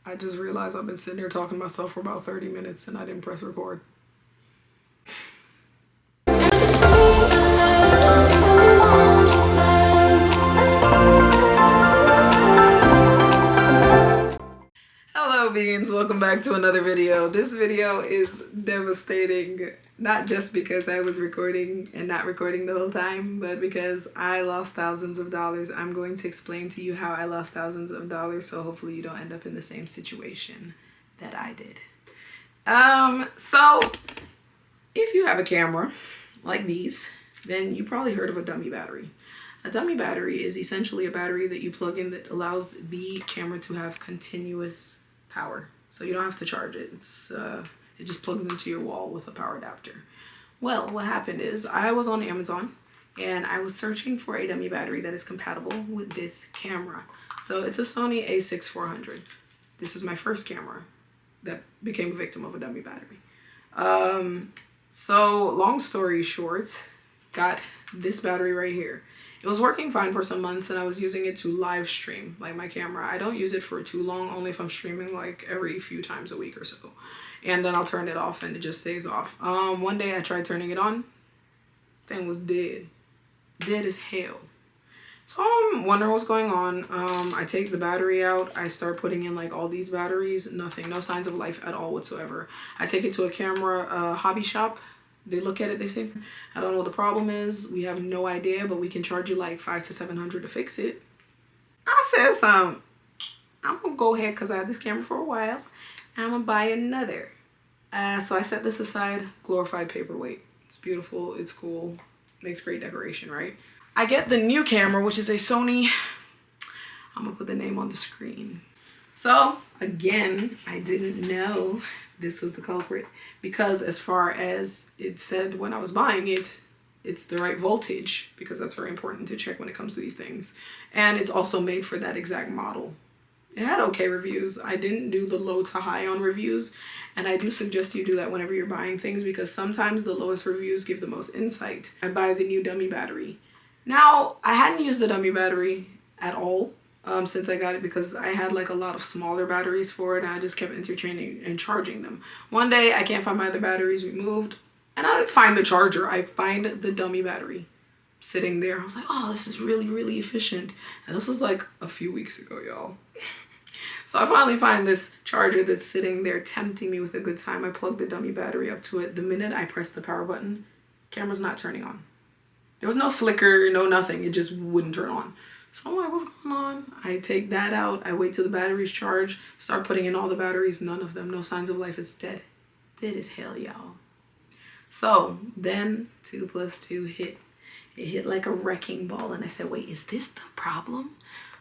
I just realized I've been sitting here talking to myself for about 30 minutes and I didn't press record. Hello beings, welcome back to another video. This video is devastating, not just because I was recording and not recording the whole time, but because I lost thousands of dollars. I'm going to explain to you how I lost thousands of dollars, so hopefully you don't end up in the same situation that I did. So if you have a camera like these, then you probably heard of a dummy battery. A dummy battery is essentially a battery that you plug in that allows the camera to have continuous power. So you don't have to charge it. It just plugs into your wall with a power adapter. Well, what happened is I was on Amazon and I was searching for a dummy battery that is compatible with this camera. So it's a Sony a6400. This is my first camera that became a victim of a dummy battery. So long story short, got this battery right here. It was working fine for some months and I was using it to live stream, like my camera. I don't use it for too long, only if I'm streaming like every few times a week or so. And then I'll turn it off and it just stays off. One day I tried turning it on, thing was dead. Dead as hell. So I'm wondering what's going on. I take the battery out, I start putting in like all these batteries, nothing, no signs of life at all whatsoever. I take it to a camera hobby shop. They look at it, they say, I don't know what the problem is. We have no idea, but we can charge you like $500 to $700 to fix it. I said I'm gonna go ahead because I had this camera for a while. I'm gonna buy another. So I set this aside, glorified paperweight. It's beautiful, it's cool, makes great decoration, right? I get the new camera, which is a Sony. I'm gonna put the name on the screen. So again, I didn't know this was the culprit because as far as it said when I was buying it, it's the right voltage because that's very important to check when it comes to these things. And it's also made for that exact model. It had okay reviews. I didn't do the low to high on reviews. And I do suggest you do that whenever you're buying things because sometimes the lowest reviews give the most insight. I buy the new dummy battery. Now, I hadn't used the dummy battery at all. Since I got it because I had like a lot of smaller batteries for it and I just kept interchanging and charging them. One day I can't find my other batteries, we moved and I find the charger. I find the dummy battery sitting there. I was like, oh, this is really, really efficient. And this was like a few weeks ago, y'all. So I finally find this charger that's sitting there tempting me with a good time. I plug the dummy battery up to it. The minute I press the power button, camera's not turning on. There was no flicker, no nothing. It just wouldn't turn on. So I'm like, what's going on? I take that out. I wait till the batteries charge. Start putting in all the batteries. None of them. No signs of life. It's dead. Dead as hell, y'all. So then 2 + 2 hit. It hit like a wrecking ball. And I said, wait, is this the problem?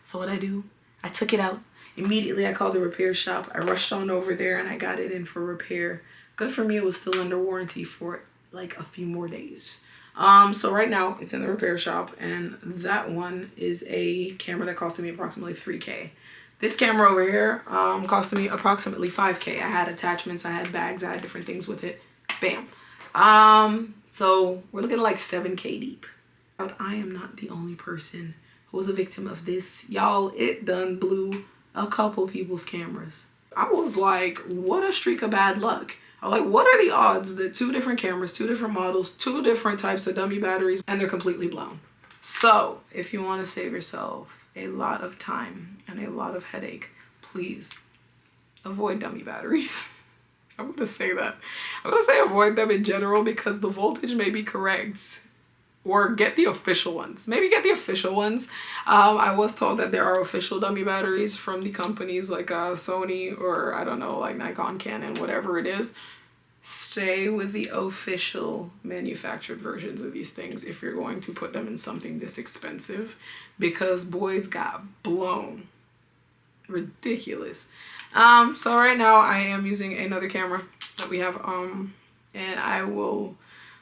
So what I do, I took it out. Immediately, I called the repair shop. I rushed on over there and I got it in for repair. Good for me. It was still under warranty for like a few more days. So right now it's in the repair shop and that one is a camera that costed me approximately $3K. This camera over here costed me approximately $5K. I had attachments, I had bags, I had different things with it. Bam. So we're looking at like $7K deep. But I am not the only person who was a victim of this. Y'all, it done blew a couple people's cameras. I was like, what a streak of bad luck. I'm like, what are the odds that 2 different cameras, 2 different models, 2 different types of dummy batteries, and they're completely blown? So if you want to save yourself a lot of time and a lot of headache, please avoid dummy batteries. I'm going to say that. I'm going to say avoid them in general because the voltage may be correct. Or get the official ones. Maybe get the official ones. I was told that there are official dummy batteries from the companies like Sony or I don't know, like Nikon, Canon, whatever it is. Stay with the official manufactured versions of these things if you're going to put them in something this expensive because boys got blown. Ridiculous. So right now I am using another camera that we have and I will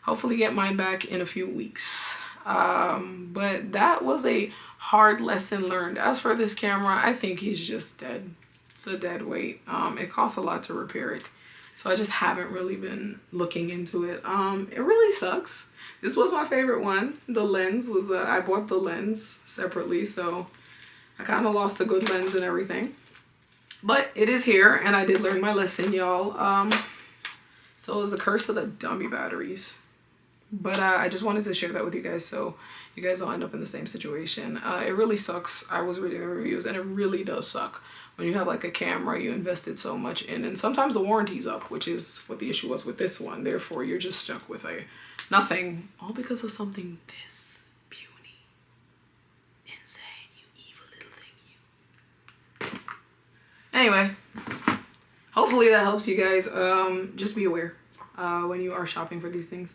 hopefully get mine back in a few weeks. But that was a hard lesson learned. As for this camera, I think he's just dead. It's a dead weight. It costs a lot to repair it. So I just haven't really been looking into it. It really sucks. This was my favorite one. The lens was, I bought the lens separately, so I kind of lost the good lens and everything. But it is here, and I did learn my lesson, y'all. So it was the curse of the dummy batteries. But I just wanted to share that with you guys so you guys don't end up in the same situation. It really sucks. I was reading the reviews, and it really does suck when you have like a camera you invested so much in, and sometimes the warranty's up, which is what the issue was with this one. Therefore, you're just stuck with a nothing, all because of something this puny, insane, you evil little thing, you. Anyway, hopefully that helps you guys. Just be aware when you are shopping for these things.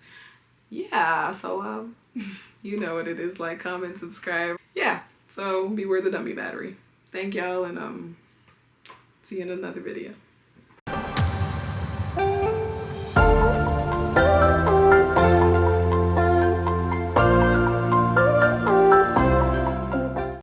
Yeah, so you know what it is. Like, comment, subscribe. Yeah, so beware the dummy battery. Thank y'all, and see you in another video.